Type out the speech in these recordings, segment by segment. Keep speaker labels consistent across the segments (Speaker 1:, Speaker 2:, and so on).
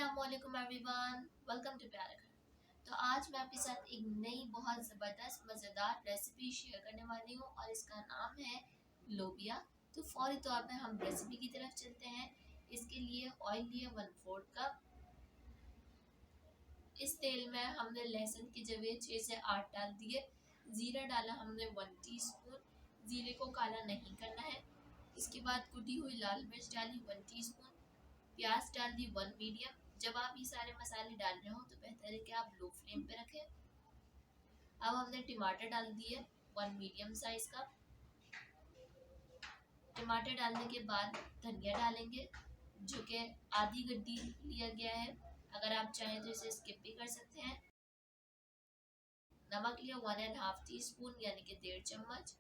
Speaker 1: अस्सलामुअलैकुम everyone, welcome to प्यारा घर। तो आज मैं आपके साथ एक नई बहुत ज़बरदस्त मज़ेदार रेसिपी शेयर करने वाली हूँ और इसका नाम है लोबिया। तो फौरी तौर पे हम रेसिपी की तरफ चलते हैं। इसके लिए ऑयल लिया 1/4 कप। इस तेल में हमने लहसुन की जगह 6 से 8 डाल दिए। ज़ीरा डाला हमने 1 टीस्पून। ज़ीरे को काला नहीं करना है। इसके बाद कुटी हुई लाल मिर्च डाली 1 टीस्पून। प्याज डाल दी 1 मीडियम। जब आप ये सारे मसाले डाल रहे हो तो बेहतर है कि आप लो फ्लेम पे रखें। अब हमने टमाटर डाल दिए 1 मीडियम साइज का। टमाटर डालने के बाद धनिया डालेंगे जो कि आधी गड्डी लिया गया है। अगर आप चाहें तो इसे स्किप भी कर सकते हैं। नमक लिया 1.5 टीस्पून यानी कि 1.5 चम्मच।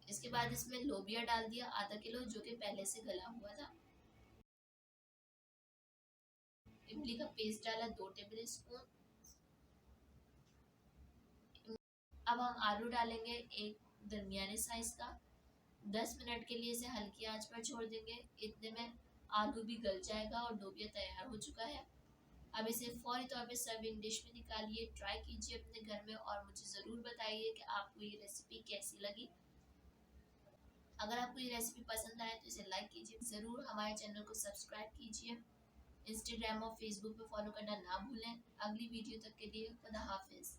Speaker 1: इसके बाद इसमें लोबिया डाल दिया आधा किलो जो कि पहले से गला हुआ था। इमली का पेस्ट डाला 2 टेबल स्पून। अब हम आलू डालेंगे एक दरमियाने साइज का। 10 मिनट के लिए इसे हल्की आंच पर छोड़ देंगे। इतने में आलू भी गल जाएगा और लोबिया तैयार हो चुका है। अब इसे फौरी तौर पे सर्विंग डिश में निकालिए। ट्राई कीजिए अपने घर में और मुझे ज़रूर बताइए कि आपको ये रेसिपी कैसी लगी। अगर आपको ये रेसिपी पसंद आए तो इसे लाइक कीजिए। ज़रूर हमारे चैनल को सब्सक्राइब कीजिए। इंस्टाग्राम और फेसबुक पे फॉलो करना ना भूलें। अगली वीडियो तक के लिए खुदा हाफिज़।